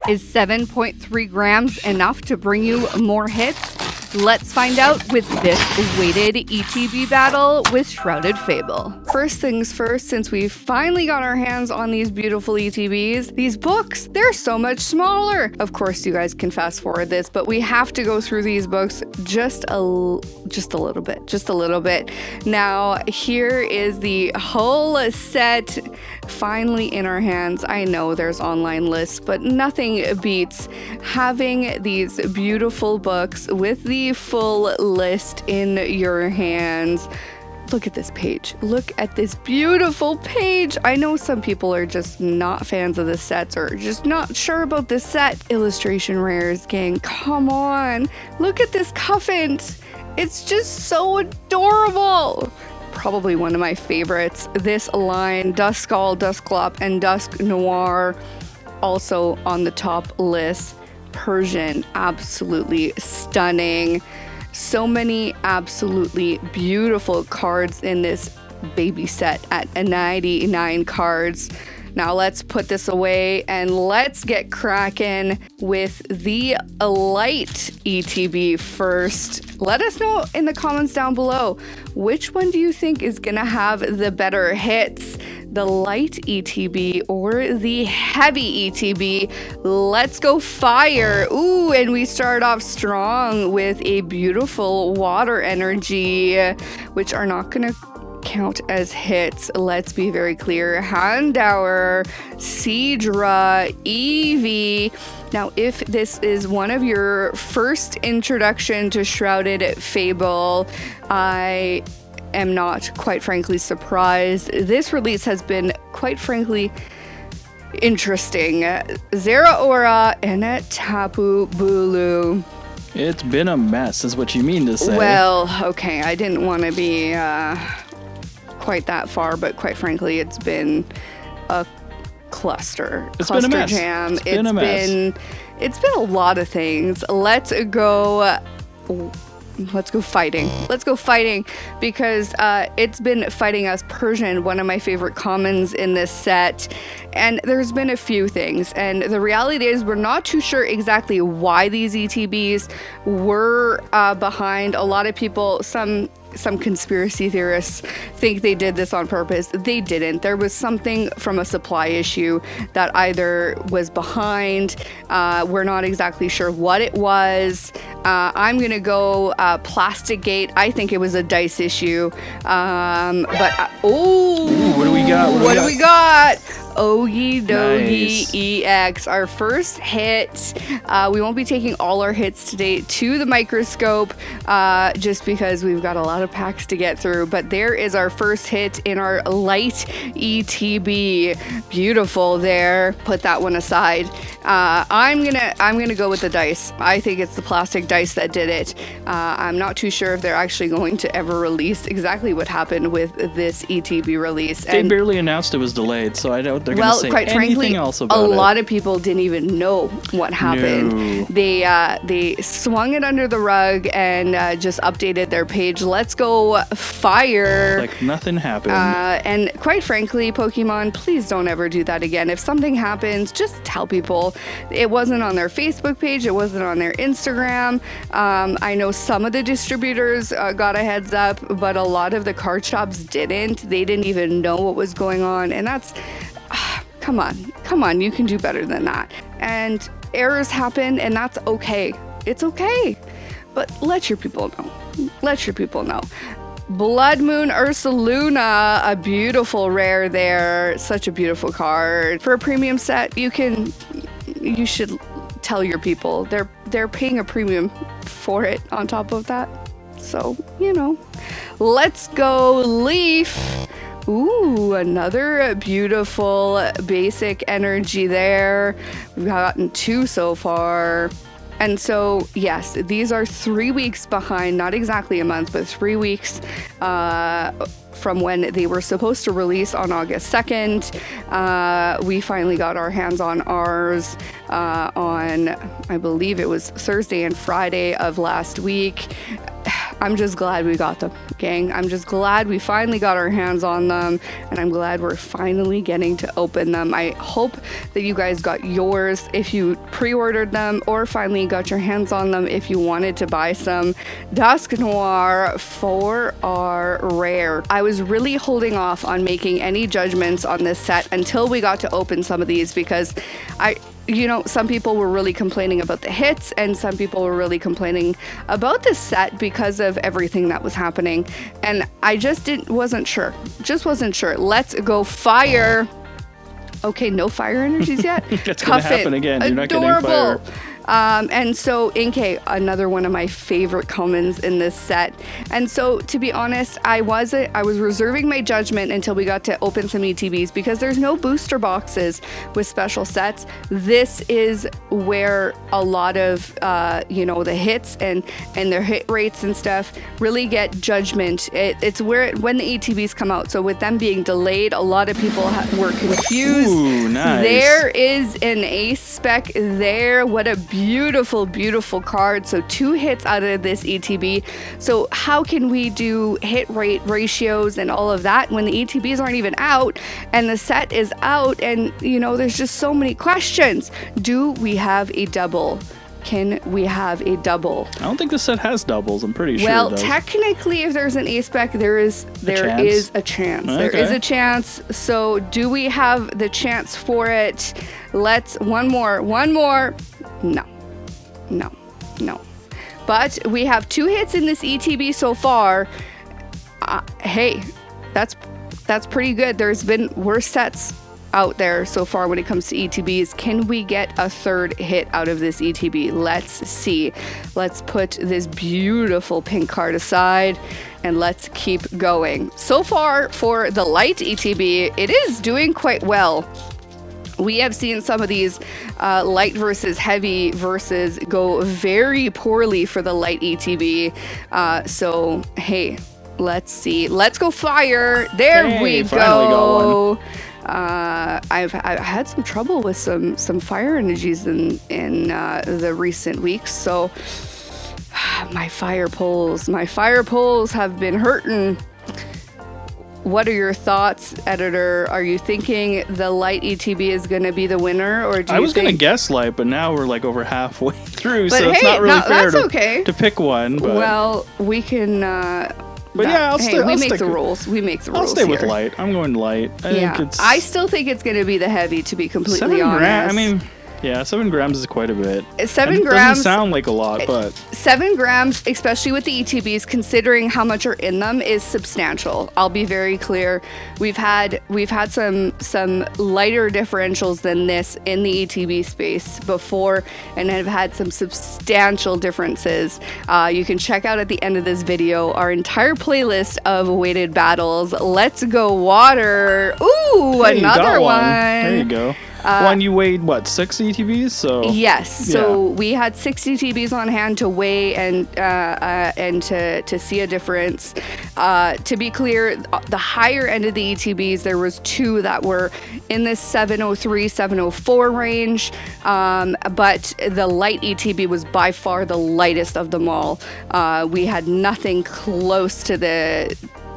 Is 7.3 grams enough to bring you more hits? Let's find out with this weighted ETB battle with Shrouded Fable. First things first, since we finally got our hands on these beautiful ETBs, these books, they're so much smaller. Of course, you guys can fast forward this, but we have to go through these books just a little bit. Now, here is the whole set finally in our hands. I know there's online lists, but nothing beats having these beautiful books with the full list in your hands. Look at this page. Look at this beautiful page. I know some people are just not fans of the sets or just not sure about this set. Illustration rares, gang, come on. Look at this cuffent. It's just so adorable. Probably one of my favorites. This line, Duskull, Dusclop, and Dusk Noir, also on the top list. Persian, absolutely stunning. So many absolutely beautiful cards in this baby set at 99 cards. Now let's put this away and let's get cracking with the light ETB first. Let us know in the comments down below, which one do you think is gonna have the better hits? The light ETB or the heavy ETB? Let's go fire. Ooh, and we start off strong with a beautiful water energy, which are not gonna count as hits. Let's be very clear. Handour, Seadra, Eevee. Now, if this is one of your first introduction to Shrouded Fable, I am not, quite frankly, surprised. This release has been, quite frankly, interesting. Zeraora and a Tapu Bulu. It's been a mess, is what you mean to say. Well, okay, I didn't want to be quite that far, but quite frankly, it's been a cluster. It's been a mess. Jam. It's been a mess. It's been a lot of things. Let's go fighting. Let's go fighting, because it's been fighting us. Persian, one of my favorite commons in this set, and there's been a few things, and the reality is we're not too sure exactly why these ETBs were behind. A lot of people, some conspiracy theorists think they did this on purpose. They didn't. There was something from a supply issue that either was behind. We're not exactly sure what it was. I'm gonna go Plastic Gate. I think it was a dice issue. What do we got? What do we got? Ogie Dogie Nice. EX, our first hit. We won't be taking all our hits today to the microscope, just because we've got a lot of packs to get through. But there is our first hit in our light ETB. Beautiful there. Put that one aside. I'm gonna go with the dice. I think it's the plastic dice that did it. I'm not too sure if they're actually going to ever release exactly what happened with this ETB release. They barely announced it was delayed, so I doubt they're going to say quite anything frankly, else about a it. lot of people didn't even know what happened. No. They swung it under the rug and just updated their page. Let's go fire. Like nothing happened. And quite frankly, Pokemon, please don't ever do that again. If something happens, just tell people. It wasn't on their Facebook page. It wasn't on their Instagram. I know some of the distributors got a heads up, but a lot of the card shops didn't. They didn't even know what was going on. And that's, come on, you can do better than that. And errors happen, and that's okay. It's okay. But let your people know. Blood Moon Ursaluna, a beautiful rare there. Such a beautiful card. For a premium set, you should tell your people. They're paying a premium for it on top of that. So, let's go Leaf. Ooh, another beautiful basic energy there. We've gotten 2 so far. And so, yes, these are 3 weeks behind, not exactly a month, but 3 weeks from when they were supposed to release on August 2nd. We finally got our hands on ours on, I believe it was Thursday and Friday of last week. I'm just glad we got them, gang. I'm just glad we finally got our hands on them, and I'm glad we're finally getting to open them. I hope that you guys got yours if you pre-ordered them, or finally got your hands on them if you wanted to buy some. Dusk Noir 4 are rare. I was really holding off on making any judgments on this set until we got to open some of these, because some people were really complaining about the hits, and some people were really complaining about this set because of everything that was happening. And I just wasn't sure. Let's go fire. Okay, no fire energies yet. It's gonna happen again. You're not getting fire. And so Inkay, another one of my favorite commons in this set. And so, to be honest, I was reserving my judgment until we got to open some ETBs, because there's no booster boxes with special sets. This is where a lot of the hits and their hit rates and stuff really get judgment. It's when the ETBs come out. So with them being delayed, a lot of people were confused. Ooh, nice. There is an ace spec there. What a beautiful card. So 2 hits out of this ETB. So how can we do hit rate ratios and all of that when the ETBs aren't even out and the set is out? And there's just so many questions. Do we have a double? Can we have a double? I don't think the set has doubles. I'm pretty sure. Well, technically, if there's an ace spec, there is a chance. Okay. There is a chance. So, do we have the chance for it? One more. No. But we have 2 hits in this ETB so far. Hey, that's pretty good. There's been worse sets out there so far when it comes to ETBs. Can we get a 3rd hit out of this ETB? Let's see. Let's put this beautiful pink card aside and let's keep going. So far for the light ETB, it is doing quite well. We have seen some of these light versus heavy versus go very poorly for the light ETB. So, hey, let's see. Let's go fire. There we go. I've had some trouble with some fire energies in the recent weeks, so my fire poles have been hurting. What are your thoughts, editor? Are you thinking the light ETB is going to be the winner, or do you I was going to guess light, but now we're like over halfway through, but so it's not really fair to pick one. But. Well, we can. But yeah, we make the rules. I'll stay with light. I'm going light. I still think it's going to be the heavy, to be completely honest. 7 grams is quite a bit. 7 grams doesn't sound like a lot, but 7 grams, especially with the ETBs, considering how much are in them, is substantial. I'll be very clear. We've had some lighter differentials than this in the ETB space before, and have had some substantial differences. You can check out at the end of this video our entire playlist of weighted battles. Let's go water. Ooh, hey, another one. There you go. One you weighed, 6 ETBs? So yes. So we had 6 ETBs on hand to weigh and to see a difference. To be clear, the higher end of the ETBs, there was 2 that were in this 703, 704 range. But the light ETB was by far the lightest of them all. We had nothing close to the...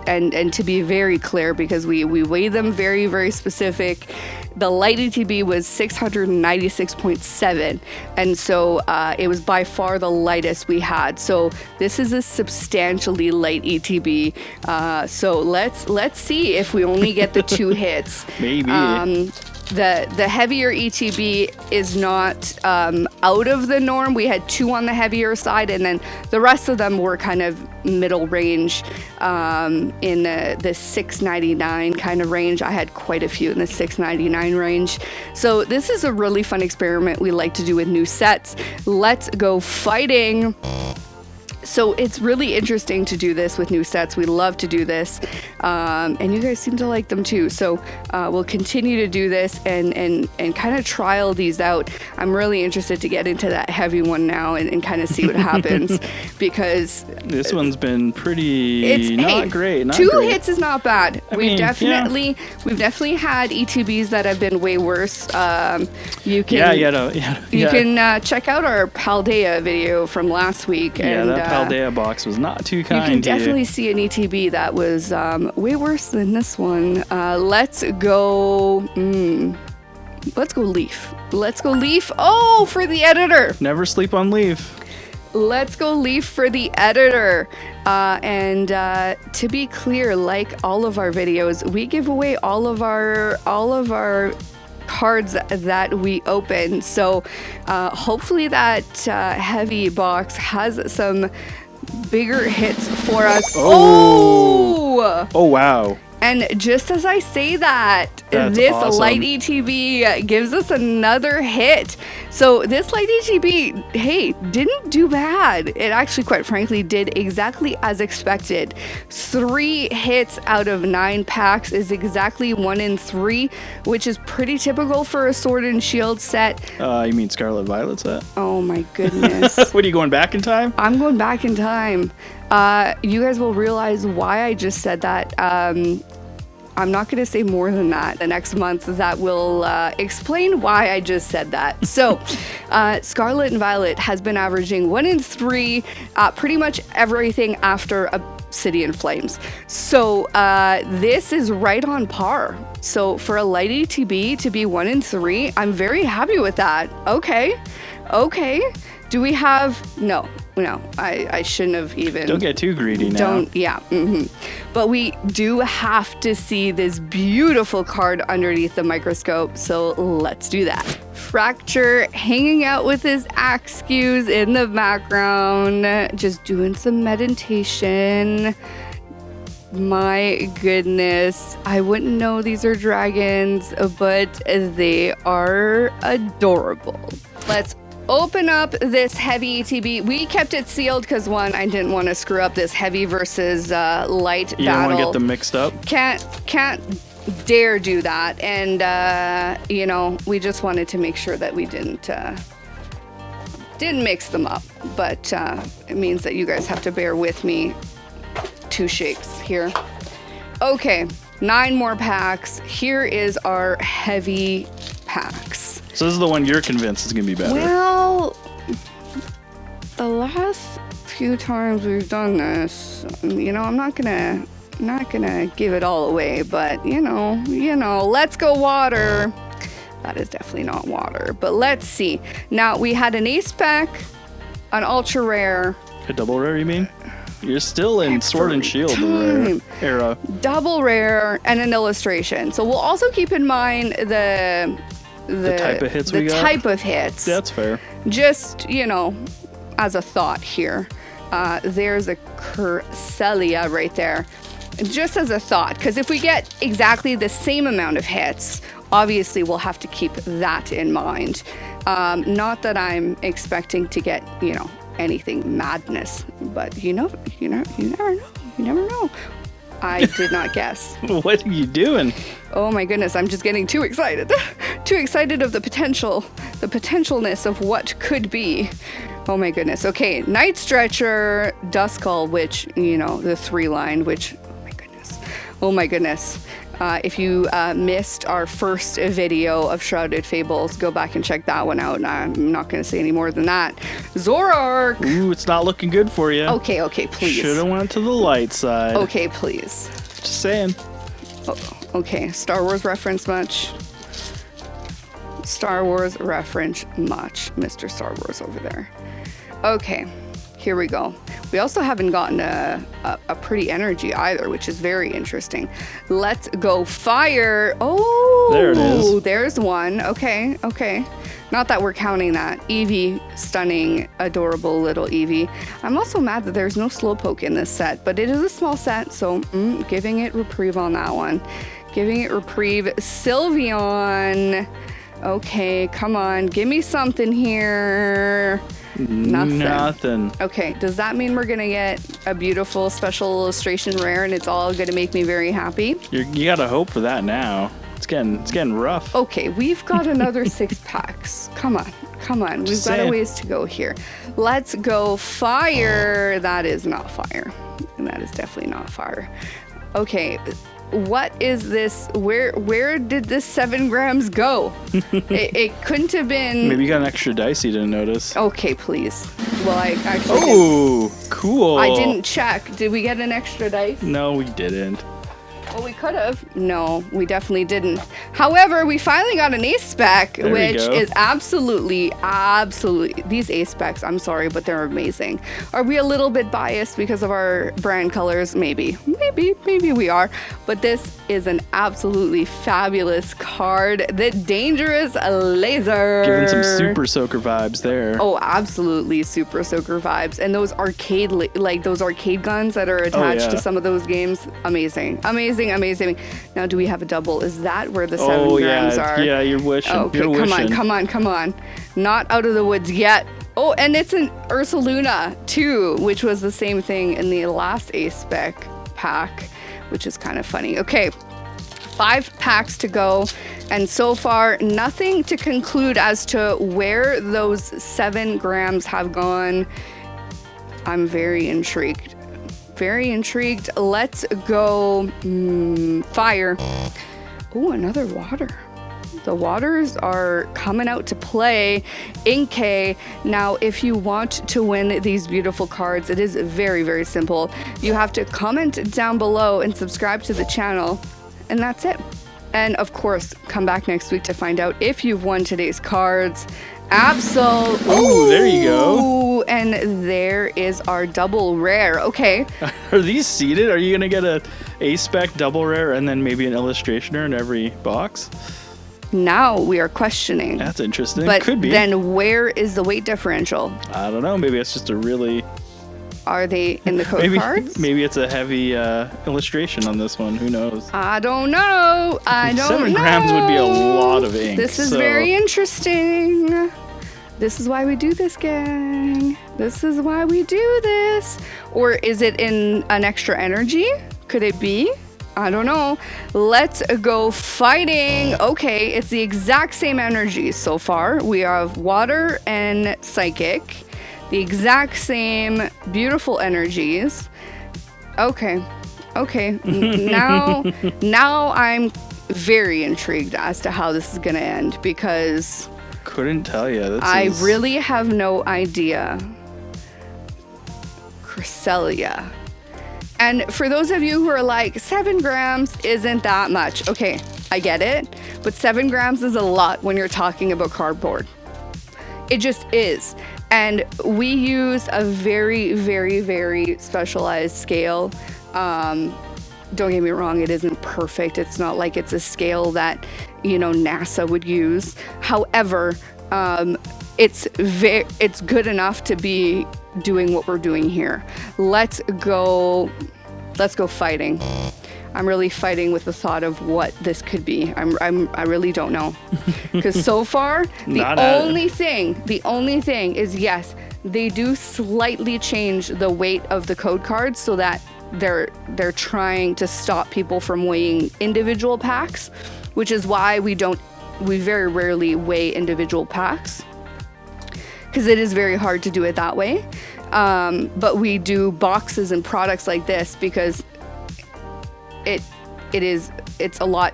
And to be very clear, because we weigh them very, very specific, the light ETB was 696.7, and so it was by far the lightest we had. So this is a substantially light ETB. So let's see if we only get the 2 hits. Maybe. The heavier ETB is not out of the norm. We had 2 on the heavier side, and then the rest of them were kind of middle range in the 699 kind of range. I had quite a few in the 699 range. So this is a really fun experiment we like to do with new sets. Let's go fighting. So it's really interesting to do this with new sets. We love to do this. and you guys seem to like them too. So we'll continue to do this and kind of trial these out. I'm really interested to get into that heavy one now and kind of see what happens, because this one's been pretty not great. Two hits is not bad. We've definitely had ETBs that have been way worse. You can check out our Paldea video from last week. Yeah, that Paldea box was not too kind. You can definitely see an ETB that was way worse than this one. Let's go. Let's go Leaf. Let's go Leaf. Oh, for the editor. Never sleep on Leaf. Let's go Leaf for the editor. And to be clear, like all of our videos, we give away all of our cards that we open. So hopefully that heavy box has some bigger hits for us. Oh wow. And just as I say that, this awesome. Light ETB gives us another hit. So this Light ETB, hey, didn't do bad. It actually, quite frankly, did exactly as expected. 3 hits out of 9 packs is exactly 1 in 3, which is pretty typical for a Sword and Shield set. You mean Scarlet Violet set? Oh my goodness. What, are you going back in time? I'm going back in time. You guys will realize why I just said that. I'm not going to say more than that. The next month that will explain why I just said that. So Scarlet and Violet has been averaging 1 in 3, pretty much everything after Obsidian Flames. So this is right on par. So for a Light ETB to be 1 in 3, I'm very happy with that. Okay. Do we have... No, I shouldn't have even... Don't get too greedy now. But we do have to see this beautiful card underneath the microscope, so let's do that. Fracture hanging out with his axe skews in the background, just doing some meditation. My goodness, I wouldn't know these are dragons, but they are adorable. Let's open up this heavy ETB. We kept it sealed because, one, I didn't want to screw up this heavy versus light battle. You don't want to get them mixed up? Can't dare do that. And, we just wanted to make sure that we didn't mix them up. But it means that you guys have to bear with me. 2 shakes here. Okay, 9 more packs. Here is our heavy packs. So this is the one you're convinced is going to be better. Well, the last few times we've done this, I'm not gonna give it all away, but let's go water. That is definitely not water, but let's see. Now we had an ace pack, an ultra rare. A double rare, you mean? You're still in Sword and Shield era. Double rare and an illustration. So we'll also keep in mind the type of hits we got. The type of hits. That's fair. Just, as a thought here. There's a Curselia right there. Just as a thought, because if we get exactly the same amount of hits, obviously we'll have to keep that in mind. Not that I'm expecting to get, anything madness, but you never know. I did not guess. What are you doing? Oh my goodness, I'm just getting too excited. Too excited of the potentialness of what could be. Oh my goodness. Okay, Night Stretcher, Duskull, which, the 3-line, which, oh my goodness. If you missed our first video of Shrouded Fables, go back and check that one out. I'm not going to say any more than that. Zorark! Ooh, it's not looking good for you. Okay, please. Should have went to the light side. Okay, please. Just saying. Oh, okay, Star Wars reference much? Star Wars reference much, Mr. Star Wars over there. Okay, here we go. We also haven't gotten a pretty energy either, which is very interesting. Let's go fire. Oh, there it is. There's one. Okay. Not that we're counting that. Eevee, stunning, adorable little Eevee. I'm also mad that there's no Slowpoke in this set, but it is a small set, so giving it reprieve on that one. Giving it reprieve. Sylveon. Okay, come on. Give me something here. Nothing. Okay, does that mean we're gonna get a beautiful special illustration rare and it's all gonna make me very happy? You gotta hope for that now. It's getting rough. Okay, we've got another 6 packs. Come on. We've got a ways to go here. Let's go fire. That is not fire. And that is definitely not fire. Okay, what is this? Where did this 7 grams go? it couldn't have been. Maybe you got an extra dice you didn't notice. Okay, please. Well, I actually. Oh, cool. I didn't check. Did we get an extra dice? No, we didn't. Well, we could have. No, we definitely didn't. However, we finally got an ace spec, which is absolutely, these ace specs, I'm sorry, but they're amazing. Are we a little bit biased because of our brand colors? Maybe we are. But this is an absolutely fabulous card. The Dangerous Laser. Giving some Super Soaker vibes there. Oh, absolutely Super Soaker vibes. And those arcade, like those arcade guns that are attached to some of those games, amazing. Now, do we have a double? Is that where the 7 grams are? Yeah, you're wishing. Okay, you're wishing. Come on. Not out of the woods yet. Oh, and it's an Ursaluna too, which was the same thing in the last ace spec pack, which is kind of funny. Okay, 5 packs to go, and so far nothing to conclude as to where those 7 grams have gone. I'm very intrigued. Let's go fire. Oh, another water. The waters are coming out to play. Inkay. Now, if you want to win these beautiful cards, it is very, very simple. You have to comment down below and subscribe to the channel, and that's it. And of course, come back next week to find out if you've won today's cards. Absolutely. Oh, there you go. And there is our double rare. Okay. Are these seeded? Are you going to get a A-spec double rare and then maybe an illustrationer in every box? Now we are questioning. That's interesting. But could be. Then where is the weight differential? I don't know. Maybe it's just a really... Are they in the code cards? Maybe it's a heavy illustration on this one. Who knows? I don't know. 7 grams would be a lot of ink. This is very interesting. This is why we do this, gang. This is why we do this. Or is it in an extra energy? Could it be? I don't know. Let's go fighting. Okay, it's the exact same energy so far. We have water and psychic. The exact same beautiful energies. Okay. Now I'm very intrigued as to how this is going to end, because couldn't tell you. I really have no idea. Cresselia. And for those of you who are like, 7 grams isn't that much. Okay, I get it. But 7 grams is a lot when you're talking about cardboard. It just is. And we use a very, very, very specialized scale. Don't get me wrong, it isn't perfect. It's not like it's a scale that, NASA would use. However, it's good enough to be doing what we're doing here. Let's go fighting. I'm really fighting with the thought of what this could be. I really don't know. Because so far, the only thing is, yes, they do slightly change the weight of the code cards so that they're trying to stop people from weighing individual packs, which is why we very rarely weigh individual packs, because it is very hard to do it that way. But we do boxes and products like this because it's a lot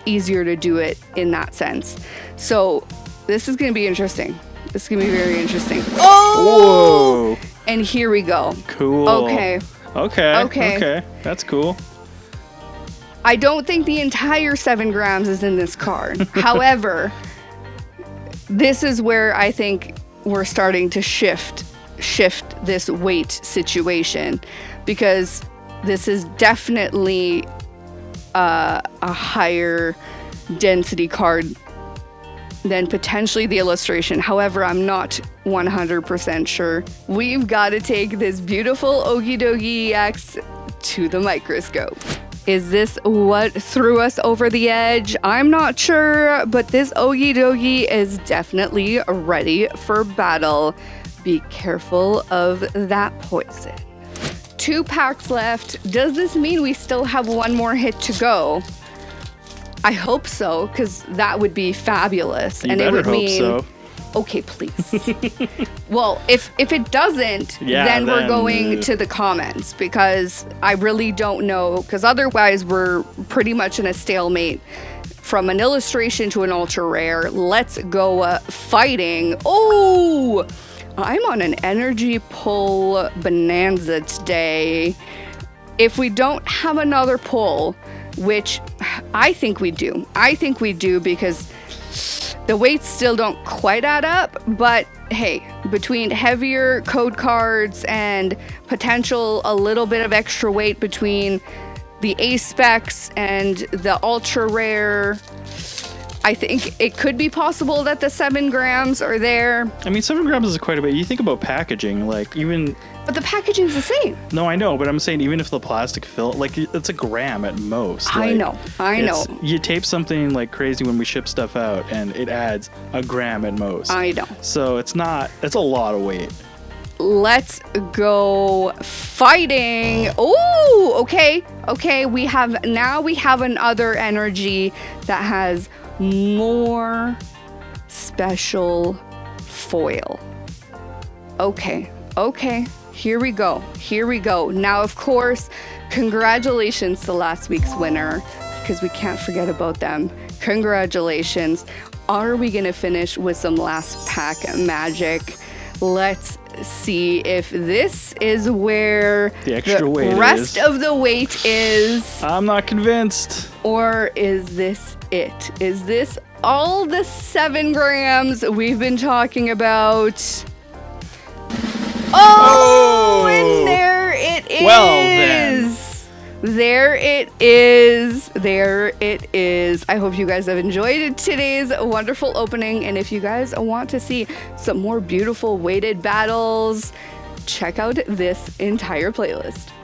easier to do it in that sense. So this is going to be interesting. This is going to be very interesting. Oh! Whoa. And here we go. Cool. Okay. That's cool. I don't think the entire 7 grams is in this card. However, this is where I think we're starting to shift this weight situation, because this is definitely a higher density card than potentially the illustration. However, I'm not 100% sure. We've got to take this beautiful Okie Dokie EX to the microscope. Is this what threw us over the edge? I'm not sure, but this Ogie Dogie is definitely ready for battle. Be careful of that poison. 2 packs left. Does this mean we still have 1 more hit to go? I hope so, because that would be fabulous. You better hope so. Okay, please. Well, if it doesn't, then we're going to the comments, because I really don't know, because otherwise we're pretty much in a stalemate. From an illustration to an ultra rare, let's go fighting. Oh, I'm on an energy pull bonanza today. If we don't have another pull, which I think we do because the weights still don't quite add up, but hey, between heavier code cards and potential a little bit of extra weight between the A specs and the ultra rare, I think it could be possible that the 7 grams are there. I mean, 7 grams is quite a bit. You think about packaging, like even... But the packaging's the same. No, I know, but I'm saying even if the plastic fill, like it's a gram at most. I know. You tape something like crazy when we ship stuff out, and it adds a gram at most. I know. So it's a lot of weight. Let's go fighting. Oh, okay. We have another energy that has more special foil. Okay. Here we go. Now, of course, congratulations to last week's winner, because we can't forget about them. Congratulations. Are we going to finish with some last pack magic? Let's see if this is where the rest of the weight is. I'm not convinced. Or is this it? Is this all the 7 grams we've been talking about? Oh, and there it is. Well, then. There it is. I hope you guys have enjoyed today's wonderful opening. And if you guys want to see some more beautiful weighted battles, check out this entire playlist.